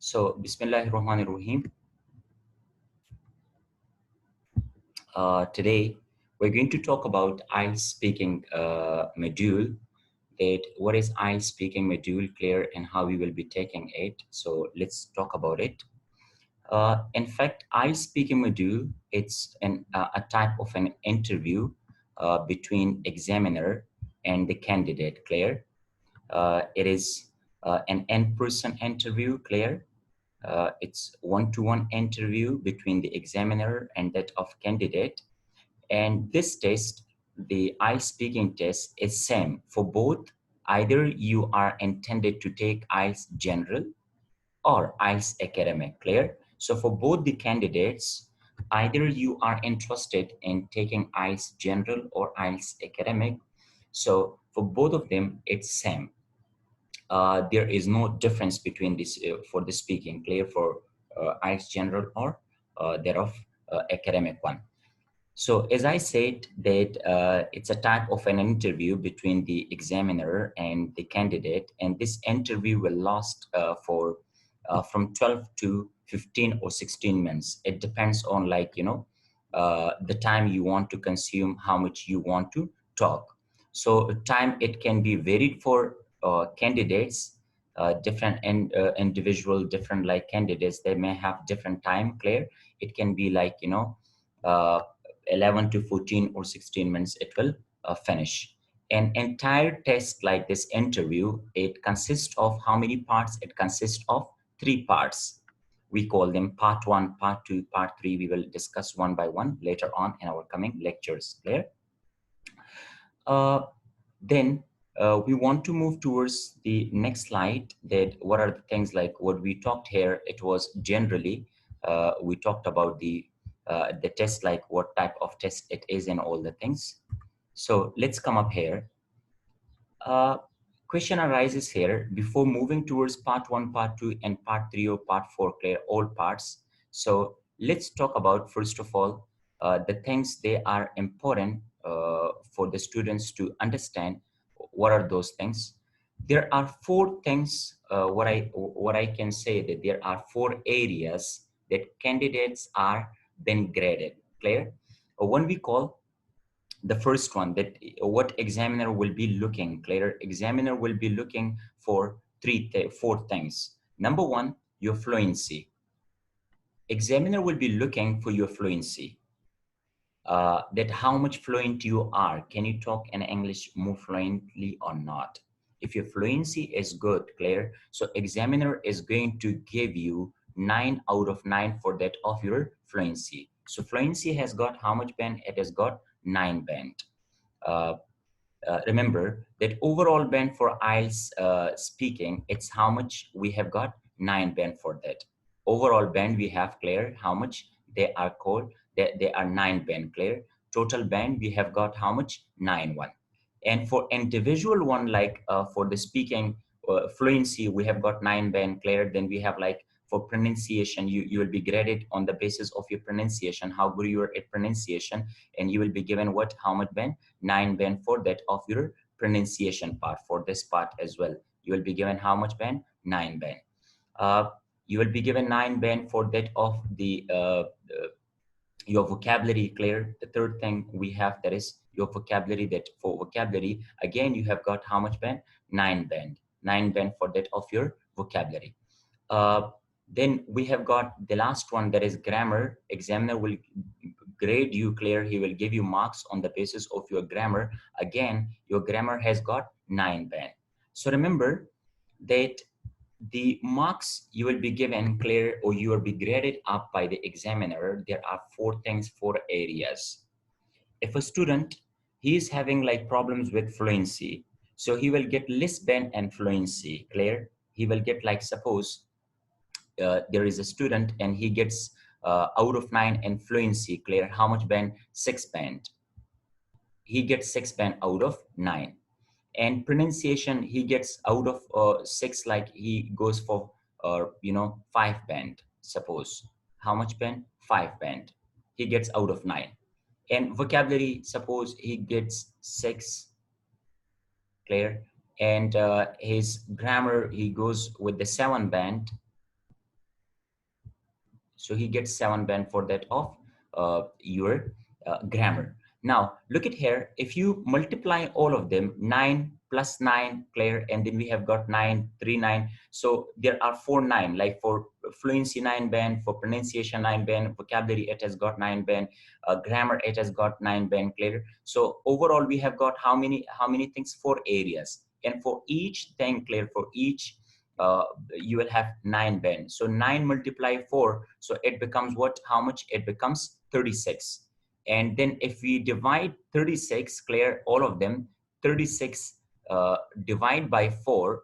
So, Bismillahirrahmanirrahim. Today, we're going to talk about IELTS speaking module. That what is IELTS speaking module, clear, and how we will be taking it. So, let's talk about it. In fact, IELTS speaking module, it's a type of an interview between examiner and the candidate, clear. It is an in-person interview, clear. It's one-to-one interview between the examiner and that of candidate. And this test, the IELTS speaking test, is same for both. Either you are intended to take IELTS general or IELTS academic, clear? So for both the candidates, either you are interested in taking IELTS general or IELTS academic. So for both of them, it's same. There is no difference between this for the speaking, clear, for IELTS general or thereof academic one. So as I said that it's a type of an interview between the examiner and the candidate, and this interview will last for from 12 to 15 or 16 months. It depends on the time you want to consume, how much you want to talk. So time, it can be varied for candidates, different individual, different like candidates, they may have different time, clear. It can be like, 11 to 14 or 16 months it will finish. An entire test like this interview, it consists of how many parts? It consists of 3 parts. We call them part 1, part 2, part 3. We will discuss one by one later on in our coming lectures, clear? Then we want to move towards the next slide, that what are the things like what we talked here. It was generally, we talked about the test, like what type of test it is and all the things. So let's come up here. Question arises here before moving towards part 1, part 2, and part 3 or part 4, clear, all parts. So let's talk about, first of all, the things they are important for the students to understand. What are those things? There are 4 things, what I can say, that there are 4 areas that candidates are then graded, clear? When we call the first one, that what examiner will be looking, clear, examiner will be looking for 4 things. Number 1, your fluency. Examiner will be looking for your fluency, that how much fluent you are. Can you talk in English more fluently or not? If your fluency is good, clear, so examiner is going to give you 9 out of 9 for that of your fluency. So fluency has got how much band? It has got 9 band. Remember that overall band for IELTS speaking, it's how much we have got? 9 band for that. Overall band we have, clear, how much they are called? They are 9 band, clear. Total band we have got how much? 9 1. And for individual one, like for the speaking fluency, we have got 9 band, clear. Then we have like for pronunciation, you will be graded on the basis of your pronunciation, how good you are at pronunciation, and you will be given what? How much band? 9 band for that of your pronunciation part. For this part as well, you will be given how much band? 9 band. You will be given 9 band for that of the your vocabulary, clear. The third thing we have, that is your vocabulary, that for vocabulary again you have got how much band? 9 band. 9 band for that of your vocabulary. Then we have got the last one, that is grammar. Examiner will grade you, clear. He will give you marks on the basis of your grammar. Again, your grammar has got 9 band. So remember that the marks you will be given, clear, or you will be graded up by the examiner. There are 4 things, 4 areas. If a student, he is having like problems with fluency, so he will get less band and fluency, clear. He will get, like, suppose there is a student and he gets out of 9 in fluency, clear, how much band? 6 band. He gets 6 band out of 9. And pronunciation, he gets out of 6, like he goes for 5 band. Suppose how much band? 5 band he gets out of 9. And vocabulary, suppose he gets 6, clear. And his grammar, he goes with the 7 band. So he gets 7 band for that of your grammar. Now look at here, if you multiply all of them, 9 plus 9, clear, and then we have got 9, 3, 9. So there are 4 9, like for fluency 9 band, for pronunciation 9 band, vocabulary it has got 9 band, grammar it has got 9 band, clear. So overall we have got how many things? 4 areas, and for each thing, clear, for each you will have 9 band. So 9 multiply 4, so it becomes what? How much? It becomes 36. And then if we divide 36, clear, all of them, 36 divide by 4,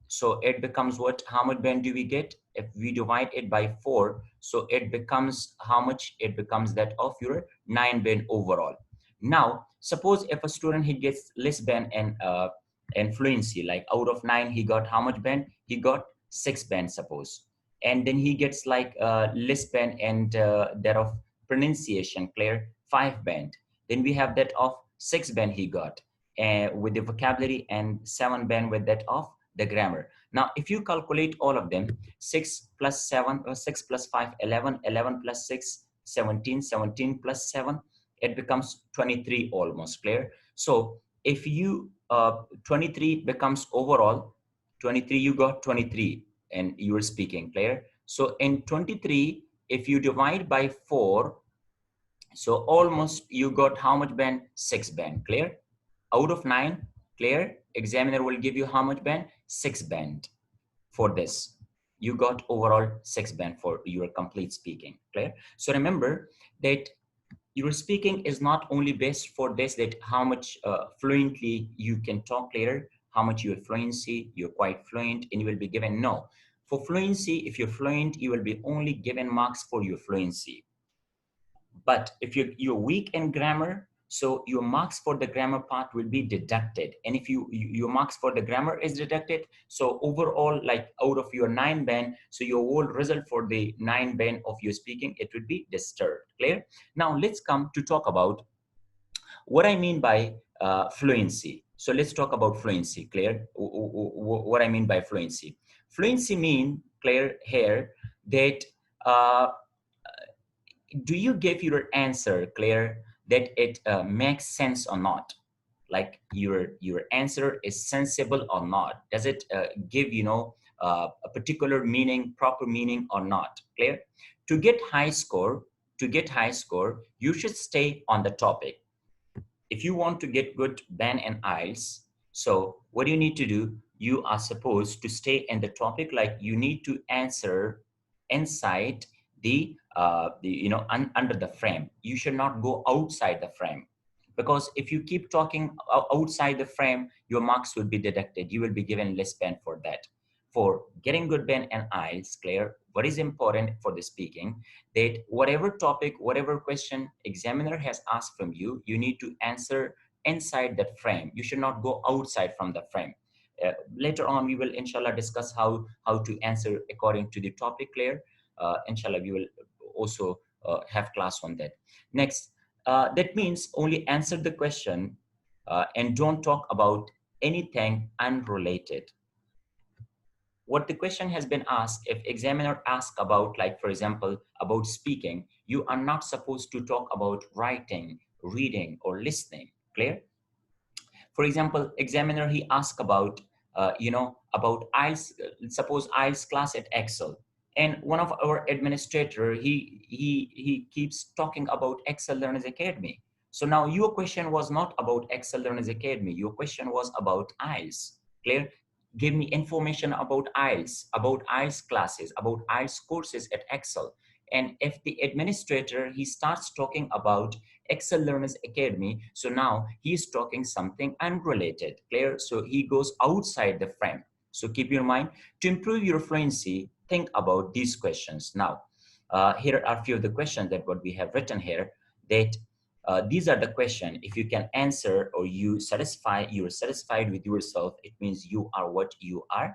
so it becomes what? How much band do we get? If we divide it by 4, so it becomes how much? It becomes that of your 9 band overall. Now suppose if a student he gets less band and fluency, like out of 9 he got how much band? He got 6 band, suppose. And then he gets like less band and that of pronunciation, clear, 5 band. Then we have that of 6 band he got with the vocabulary, and 7 band with that of the grammar. Now if you calculate all of them, 6 plus 7 or 6 plus 5, 11, 11 plus 6, 17, 17 plus 7, it becomes 23 almost, clear. So if you 23 becomes overall 23, you got 23 and you were speaking, clear. So in 23, if you divide by 4, so almost you got how much band? 6 band, clear. Out of 9, clear, examiner will give you how much band? 6 band for this. You got overall 6 band for your complete speaking, clear. So remember that your speaking is not only based for this, that how much fluently you can talk, clear, how much your fluency, you're quite fluent and you will be given. No, for fluency, if you're fluent, you will be only given marks for your fluency. But if you're weak in grammar, so your marks for the grammar part will be deducted. And if your marks for the grammar is deducted, so overall, like out of your 9 band, so your whole result for the 9 band of your speaking, it would be disturbed, clear. Now let's come to talk about what I mean by fluency. So let's talk about fluency, clear. What I mean by fluency. Fluency mean, clear, here, that do you give your answer, clear, that it makes sense or not? Like your answer is sensible or not? Does it give a particular meaning, proper meaning or not, clear? To get high score, you should stay on the topic. If you want to get good band in IELTS, so what do you need to do? You are supposed to stay in the topic, like you need to answer inside the under the frame. You should not go outside the frame, because if you keep talking outside the frame, your marks will be deducted. You will be given less band for that. For getting good band and IELTS, clear, what is important for the speaking, that whatever topic, whatever question examiner has asked from you, you need to answer inside that frame. You should not go outside from the frame. Later on, we will inshallah discuss how to answer according to the topic, clear. Inshallah, we will also have class on that. Next, that means only answer the question and don't talk about anything unrelated. What the question has been asked, if examiner asks about, like for example, about speaking, you are not supposed to talk about writing, reading, or listening, clear? For example, examiner, he asked about, about IELTS, suppose IELTS class at Excel. And one of our administrator, he keeps talking about Excel Learners Academy. So now your question was not about Excel Learners Academy. Your question was about IELTS, clear? Give me information about IELTS classes, about IELTS courses at Excel. And if the administrator, he starts talking about Excel Learners Academy, so now he's talking something unrelated, clear? So he goes outside the frame. So keep your mind, to improve your fluency, think about these questions. Now, here are a few of the questions that what we have written here, that these are the questions. If you can answer or you're satisfied with yourself, it means you are what? You are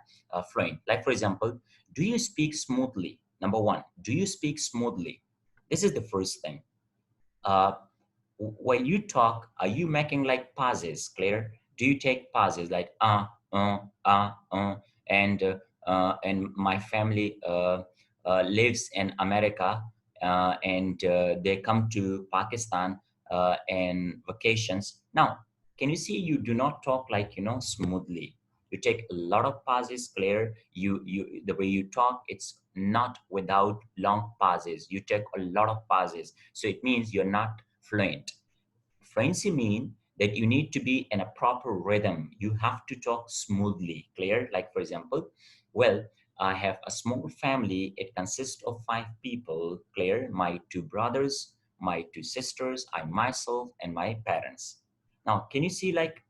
fluent. Like for example, do you speak smoothly? Number one, do you speak smoothly? This is the first thing. When you talk, are you making like pauses, clear? Do you take pauses like and my family lives in America, and they come to Pakistan in vacations. Now, can you see you do not talk like, smoothly. You take a lot of pauses, clear. The way you talk, it's not without long pauses. You take a lot of pauses. So it means you're not fluent. Fluency mean that you need to be in a proper rhythm. You have to talk smoothly, clear. Like for example, well, I have a small family. It consists of 5 people, clear. My 2 brothers, my 2 sisters, I myself, and my parents. Now, can you see like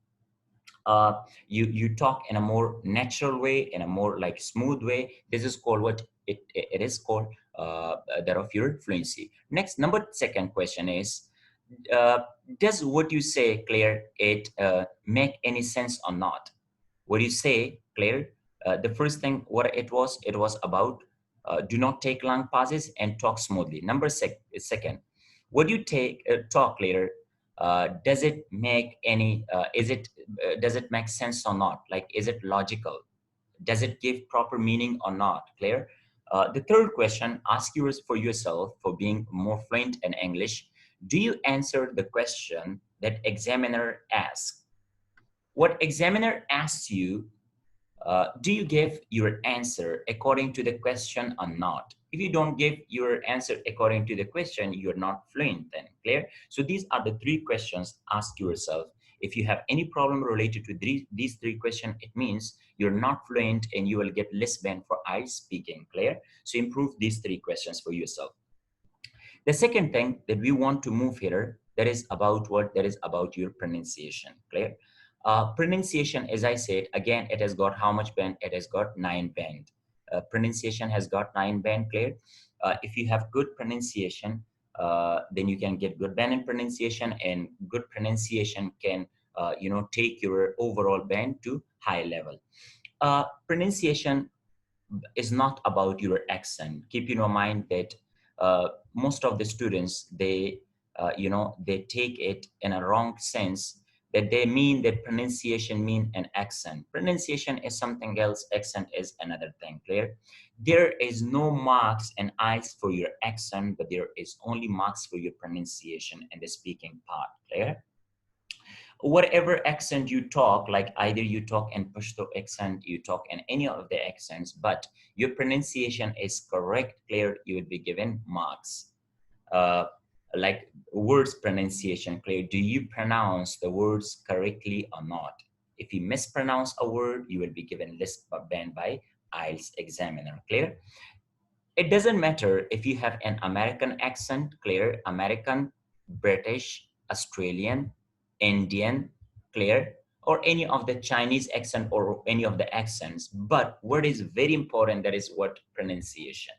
you talk in a more natural way, in a more like smooth way? This is called what it is called that of your fluency. Next, number second question is, uh, does what you say, Claire, it make any sense or not? What you say, Claire, the first thing what it was about do not take long pauses and talk smoothly. Number second, what you take talk, Claire, does it make any does it make sense or not? Like, is it logical? Does it give proper meaning or not, Claire? The third question, ask yours for yourself for being more fluent in English. Do you answer the question that examiner asks? What examiner asks you, do you give your answer according to the question or not? If you don't give your answer according to the question, you're not fluent then, clear? So these are the 3 questions. Ask yourself. If you have any problem related to these 3 questions, it means you're not fluent and you will get less band for IELTS speaking, clear? So improve these 3 questions for yourself. The second thing that we want to move here, that is about what? That is about your pronunciation, clear? Pronunciation, as I said, again, it has got how much band? It has got 9 band. Pronunciation has got 9 band, clear? If you have good pronunciation, then you can get good band in pronunciation, and good pronunciation can, take your overall band to high level. Pronunciation is not about your accent. Keep in your mind that most of the students, they take it in a wrong sense, that they mean that pronunciation mean an accent. Pronunciation is something else, accent is another thing, clear? There is no marks and eyes for your accent, but there is only marks for your pronunciation and the speaking part, clear? Whatever accent you talk, like either you talk in Pashto accent, you talk in any of the accents, but your pronunciation is correct, clear, you would be given marks. Uh, like words pronunciation, clear, do you pronounce the words correctly or not? If you mispronounce a word, you will be given less band by IELTS examiner, clear? It doesn't matter if you have an American accent, clear, American, British, Australian, Indian, clear, or any of the Chinese accent or any of the accents. But what is very important, that is what pronunciation.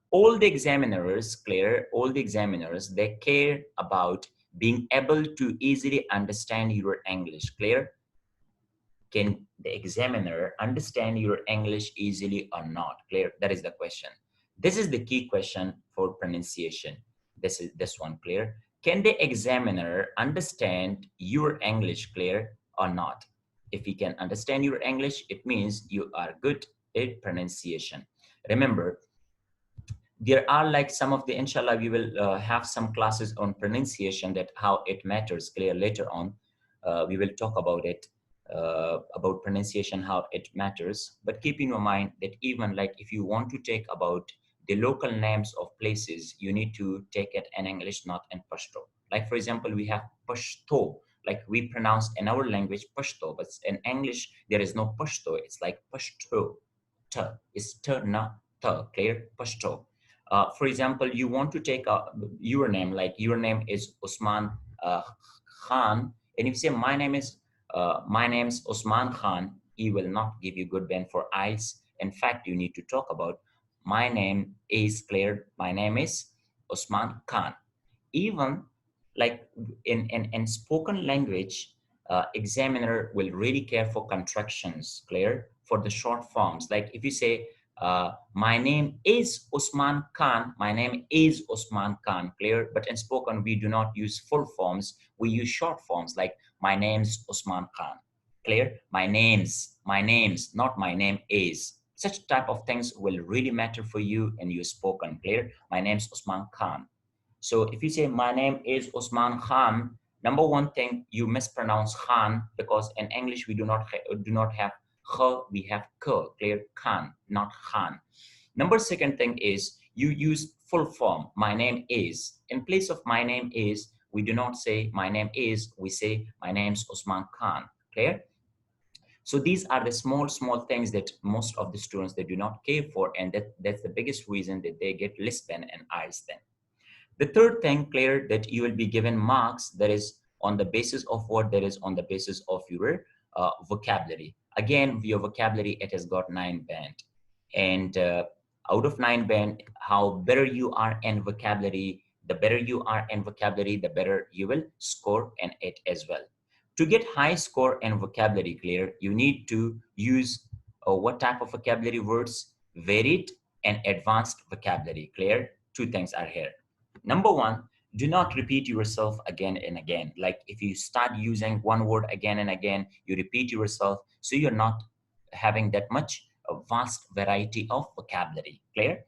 All the examiners, clear, all the examiners, they care about being able to easily understand your English, clear? Can the examiner understand your English easily or not? Clear? That is the question. This is the key question for pronunciation. This one, clear? Can the examiner understand your English, clear, or not? If he can understand your English, it means you are good at pronunciation. Remember, there are like some of the, inshallah, we will have some classes on pronunciation, that how it matters, clear, later on. We will talk about it, about pronunciation, how it matters. But keep in your mind that even like if you want to take about the local names of places, you need to take it in English, not in Pashto. Like for example, we have Pashto, like we pronounce in our language Pashto, but in English there is no Pashto, it's like Pashto. T is t, na, t, clear? Pashto. For example, you want to take your name, like your name is Usman Khan, and if you say my name's Usman Khan, he will not give you good band for IELTS. In fact, you need to talk about my name is clear. My name is Usman Khan. Even like in spoken language, examiner will really care for contractions, clear, for the short forms. Like if you say, my name is Usman Khan, my name is Usman Khan, clear? But in spoken, we do not use full forms. We use short forms like my name's Usman Khan, clear? My name's, not my name is, Such type of things will really matter for you in your spoken. Clear? My name's Usman Khan. So if you say my name is Usman Khan, number one thing, you mispronounce Khan, because in English we do not have kh, we have k. Clear? Khan, not Khan. Number second thing is you use full form. My name is. In place of my name is, we do not say my name is, we say my name's Usman Khan. Clear? So these are the small things that most of the students, they do not care for, and that's the biggest reason that they get less pen and IELTS then. The third thing, clear, that you will be given marks that is on the basis of what? That is on the basis of your vocabulary. Again, your vocabulary, it has got 9 band. And out of 9 band, how better you are in vocabulary, the better you are in vocabulary, the better you will score in it as well. To get high score in vocabulary, clear, you need to use what type of vocabulary words? Varied and advanced vocabulary. Clear? Two things are here. Number one, do not repeat yourself again and again. Like if you start using one word again and again, you repeat yourself, so you're not having that much vast variety of vocabulary. Clear?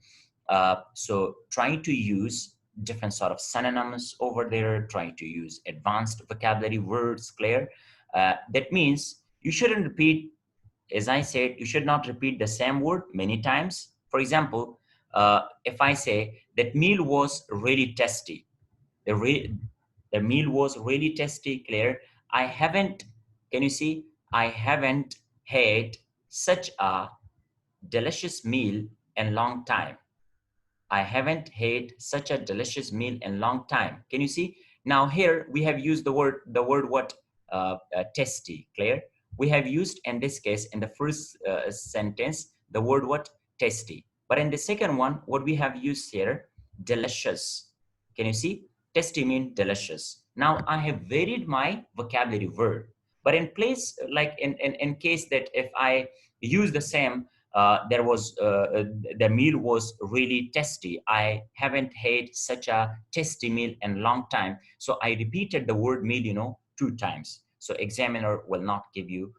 So try to use different sort of synonyms over there, try to use advanced vocabulary words. Clear? That means you shouldn't repeat, as I said, you should not repeat the same word many times. For example, if I say that meal was really tasty, the meal was really tasty. Clear? I haven't, can you see? I haven't had such a delicious meal in long time. I haven't had such a delicious meal in long time. Can you see? Now here we have used the word what? Tasty. Clear? We have used in this case in the first sentence the word what? Tasty. But in the second one, what we have used here? Delicious. Can you see? Tasty means delicious. Now I have varied my vocabulary word. But in place, like in case that if I use the same, the meal was really tasty. I haven't had such a tasty meal in a long time. So I repeated the word meal, 2 times. So examiner will not give you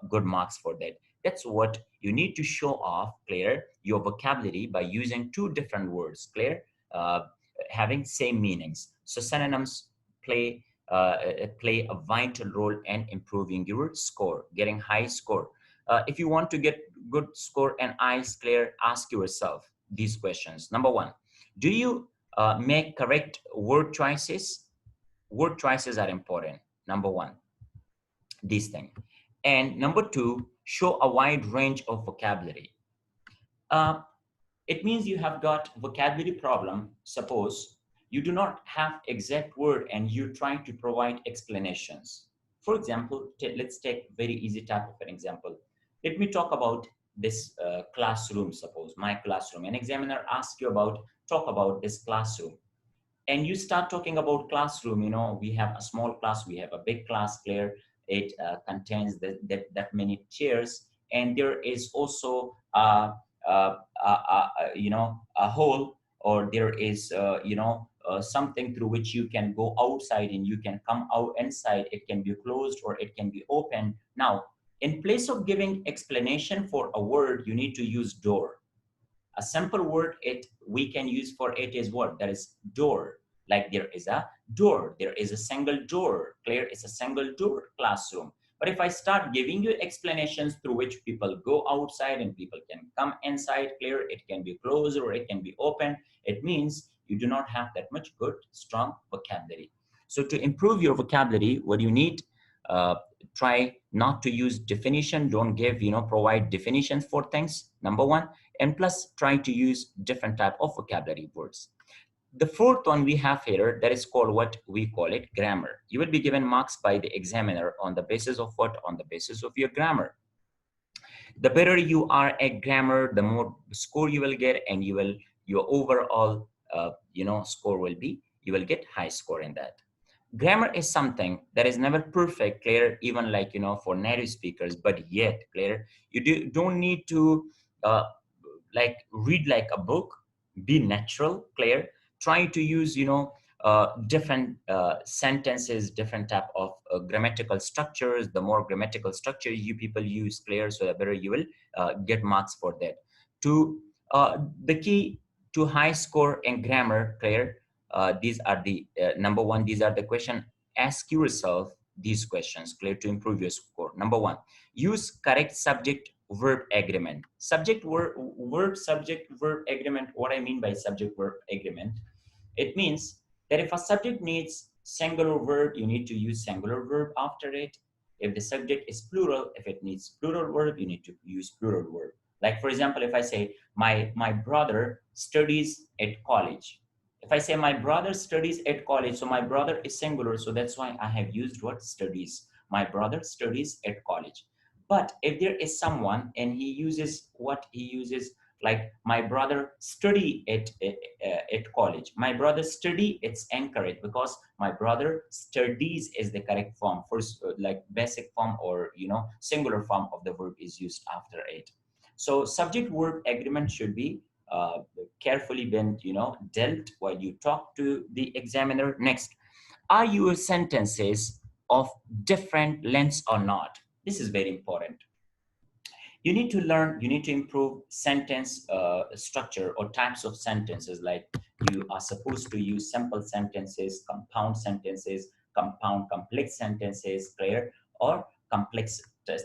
good marks for that. That's what you need to show off, clear, your vocabulary by using 2 different words, clear, having same meanings. So synonyms play a vital role in improving your score, getting high score. If you want to get good score and IELTS, clear, ask yourself these questions. Number one, do you make correct word choices? Word choices are important. Number one, these things. And number two, show a wide range of vocabulary. Uh, it means you have got vocabulary problem. Suppose you do not have exact word and you're trying to provide explanations. For example, let's take very easy type of an example. Let me talk about this classroom. Suppose my classroom. An examiner asks you talk about this classroom. And you start talking about classroom. We have a small class, we have a big class. Clear? It contains that many chairs, and there is also a hole, or there is something through which you can go outside and you can come out inside. It can be closed or it can be open. Now, in place of giving explanation for a word, you need to use door. A simple word we can use for it is what? That is door. Like there is a door, there is a single door. Clear? It's a single door classroom. But if I start giving you explanations through which people go outside and people can come inside, clear, it can be closed or it can be open. It means you do not have that much good, strong vocabulary. So to improve your vocabulary, what you need, try not to use definition. Don't give, provide definitions for things, number one. And plus try to use different type of vocabulary words. The fourth one we have here, that is called what we call it grammar. You will be given marks by the examiner on the basis of what? On the basis of your grammar. The better you are at grammar, the more score you will get, and your overall score will be, you will get high score in that. Grammar is something that is never perfect, clear, even like for native speakers, but yet, clear, you don't need to like read like a book. Be natural, clear. Try to use different sentences, different type of grammatical structures. The more grammatical structure you people use, clear, so the better you will get marks for that. To the key to high score in grammar, clear. These are the number one. These are the question. Ask yourself these questions, clear, to improve your score. Number one, use correct subject verb agreement. Subject verb subject verb agreement. What I mean by subject verb agreement, it means that if a subject needs singular verb, you need to use singular verb after it. If the subject is plural, if it needs plural verb, you need to use plural verb. Like for example, if I say my brother studies at college. If I say my brother studies at college, so my brother is singular, so that's why I have used what? Studies. My brother studies at college. But if there is someone and he uses what he uses, like my brother study at college. My brother study, it's encouraged because my brother studies is the correct form. First, like basic form or singular form of the verb is used after it. So subject verb agreement should be carefully been dealt while you talk to the examiner. Next, are your sentences of different lengths or not? This is very important. You need to learn, you need to improve sentence structure or types of sentences. Like you are supposed to use simple sentences, compound complex sentences, clear, or complex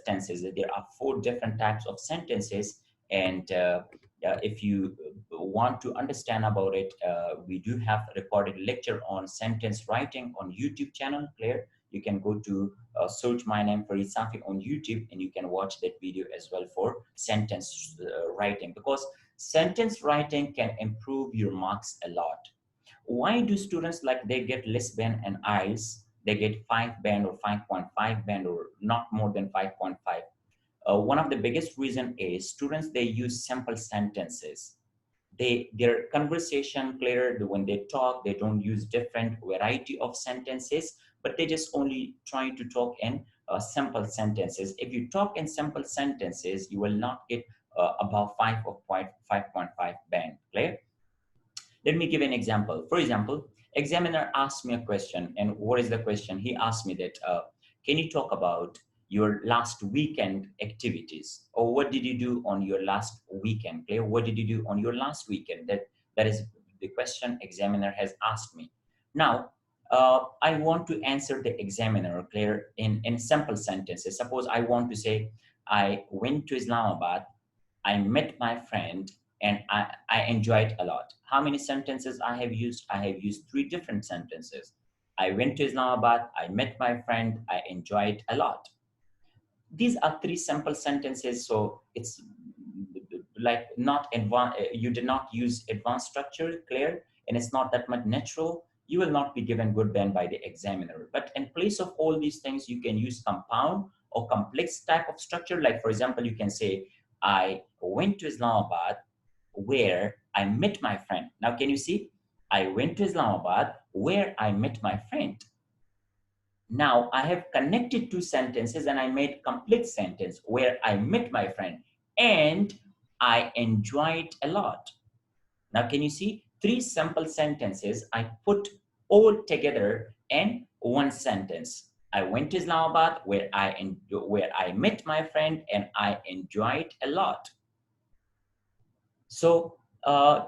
tenses. There are 4 different types of sentences, and if you want to understand about it, we do have a recorded lecture on sentence writing on YouTube channel, clear. You can go to search my name Farid Safi on YouTube, and you can watch that video as well for sentence writing, because sentence writing can improve your marks a lot. Why do students like they get less band and IELTS? They get 5 band or 5.5 band or not more than 5.5. One of the biggest reason is students, they use simple sentences. Their conversation clear, when they talk, they don't use different variety of sentences, but they just only trying to talk in simple sentences. If you talk in simple sentences, you will not get above 5 or 5.5 band, clear. Let me give an example. For example, examiner asked me a question, and what is the question? He asked me that, can you talk about your last weekend activities, or what did you do on your last weekend? Clear? What did you do on your last weekend? That is the question examiner has asked me. Now, I want to answer the examiner, clear, in simple sentences. Suppose I want to say, I went to Islamabad, I met my friend, and I enjoyed a lot. How many sentences I have used? I have used 3 different sentences. I went to Islamabad, I met my friend, I enjoyed a lot. These are 3 simple sentences, so it's like not advanced. You did not use advanced structure, clear, and it's not that much natural. You will not be given good band by the examiner. But in place of all these things, you can use compound or complex type of structure. Like for example, you can say, I went to Islamabad where I met my friend. Now, can you see? I went to Islamabad where I met my friend. Now I have connected 2 sentences and I made complete sentence where I met my friend and I enjoyed a lot. Now can you see 3 simple sentences I put all together in one sentence. I went to Islamabad where I met my friend and I enjoyed a lot. So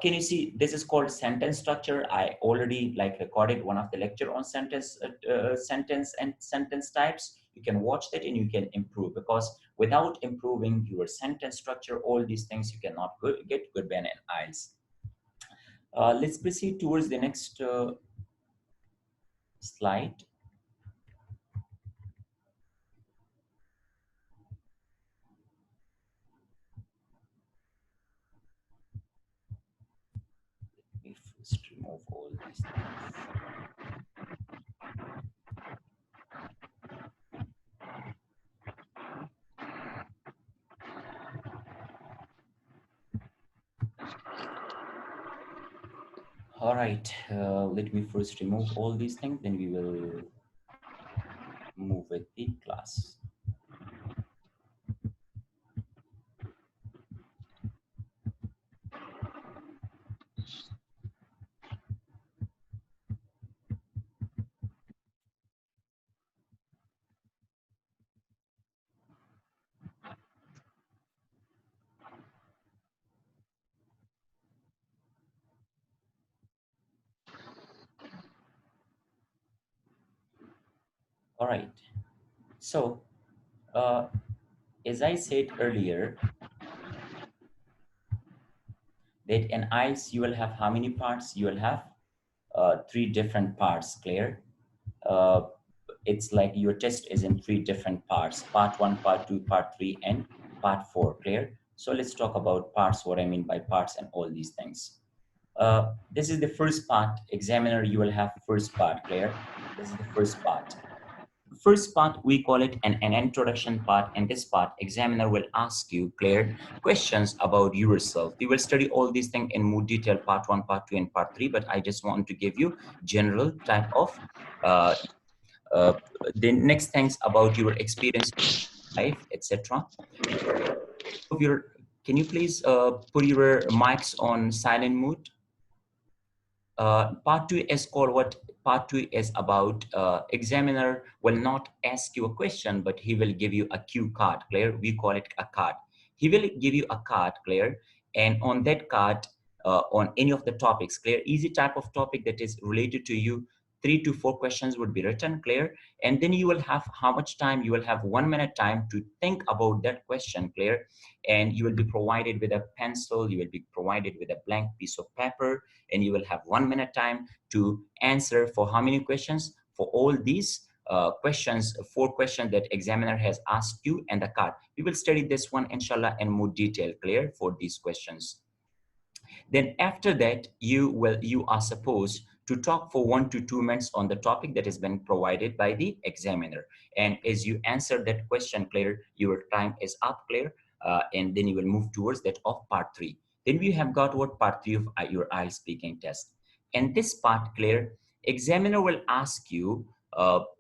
can you see, this is called sentence structure. I already recorded one of the lecture on sentence and sentence types. You can watch that and you can improve, because without improving your sentence structure, all these things, you cannot get good band and IELTS. Let's proceed towards the next slide. Let me first remove all these things. All right, let me first remove all these things, then we will move with the class. All right. So, as I said earlier, that in IELTS you will have how many parts? You will have three different parts, Claire. Uh, it's like your test is in three different parts: part one, part two, part three, and part four, Claire. So let's talk about parts, what I mean by parts and all these things. This is the first part. Examiner, you will have first part, Claire. This is the first part. First part, we call it an introduction part. And this part, examiner will ask you, Claire, questions about yourself. We will study all these things in more detail, part one, part two, and part three, but I just want to give you general type of uh, uh, the next things about your experience, life, etc. Of your, can you please put your mics on silent mode? Part two is called what? Part two is about examiner will not ask you a question, but he will give you a cue card, Claire. We call it a card. He will give you a card, Claire, and on that card, on any of the topics, Claire, easy type of topic that is related to you, 3 to 4 questions would be written, Claire, and then you will have how much time? You will have 1 minute time to think about that question, Claire, and you will be provided with a pencil, you will be provided with a blank piece of paper, and you will have 1 minute time to answer for how many questions? For all these questions, 4 questions that examiner has asked you and the card. We will study this one, inshallah, in more detail, Clear, for these questions. Then after that, you are supposed to talk for 1 to 2 minutes on the topic that has been provided by the examiner. And as you answer that question, Claire, your time is up, Claire, and then you will move towards that of part three. Then we have got what? Part three of your IELTS speaking test. And this part, Claire, examiner will ask you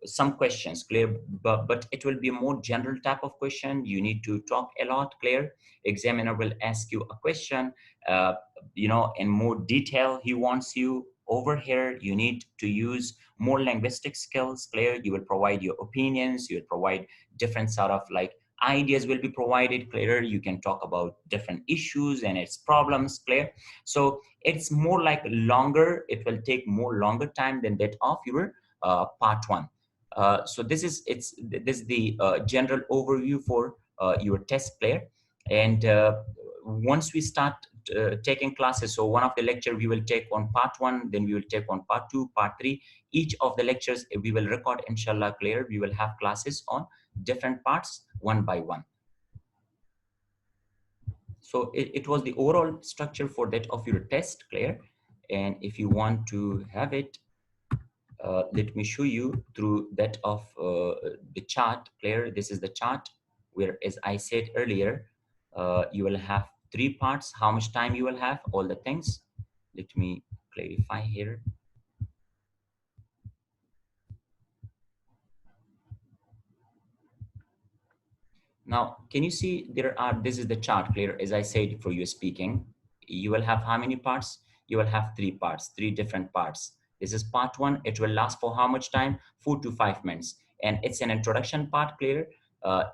some questions, Claire, but it will be a more general type of question. You need to talk a lot, Claire. Examiner will ask you a question, uh, in more detail. He wants you over here. You need to use more linguistic skills, Claire. You will provide your opinions. You will provide different sort of like ideas will be provided, Claire. You can talk about different issues and its problems, Claire. So it's more like longer. It will take more longer time than that of your part one. So this is the general overview for your test, Claire. And once we start taking classes, so one of the lecture we will take on part one, then we will take on part two, part three. Each of the lectures we will record, inshallah, Claire. We will have classes on different parts one by one. So it was the overall structure for that of your test, Claire. And if you want to have it, let me show you through that of the chart, Claire. This is the chart where, as I said earlier, you will have 3 parts. How much time you will have, all the things. Let me clarify here. Now, can you see this is the chart, Claire, as I said, for you speaking. You will have how many parts? You will have 3 parts, 3 different parts. This is part one. It will last for how much time? 4 to 5 minutes. And it's an introduction part, Claire.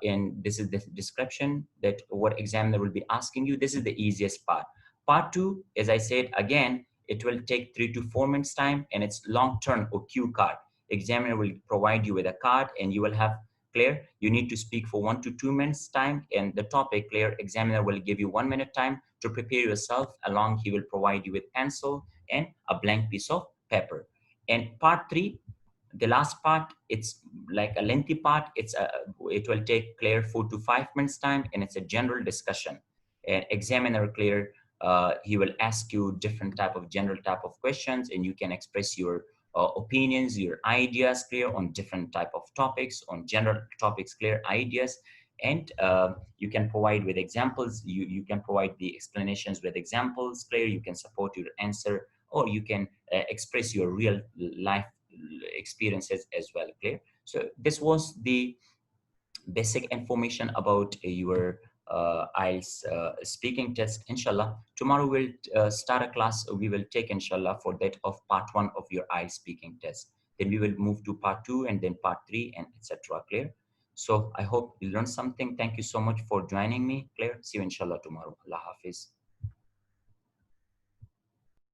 And this is the description that what examiner will be asking you. This is the easiest part. Part two, as I said, again, it will take 3 to 4 minutes time, and it's long term or cue card. Examiner will provide you with a card, and you will have, Claire, you need to speak for 1 to 2 minutes time, and the topic, Claire, examiner will give you 1 minute time to prepare yourself. Along, he will provide you with pencil and a blank piece of paper. And part three, the last part, it's like a lengthy part. It will take, Claire, 4 to 5 minutes time, and it's a general discussion. And examiner, Claire, he will ask you different type of general type of questions, and you can express your opinions, your ideas, Clear, on different type of topics, on general topics, Clear ideas. And you can provide with examples. You can provide the explanations with examples, Clear. You can support your answer, or you can express your real life experiences as well, Clear. So this was the basic information about your IELTS speaking test. Inshallah, tomorrow we'll start a class. We will take, inshallah, for that of part one of your IELTS speaking test. Then we will move to part two, and then part three, and etc. Clear? So I hope you learned something. Thank you so much for joining me, Claire. See you, inshallah, tomorrow. Allah Hafiz.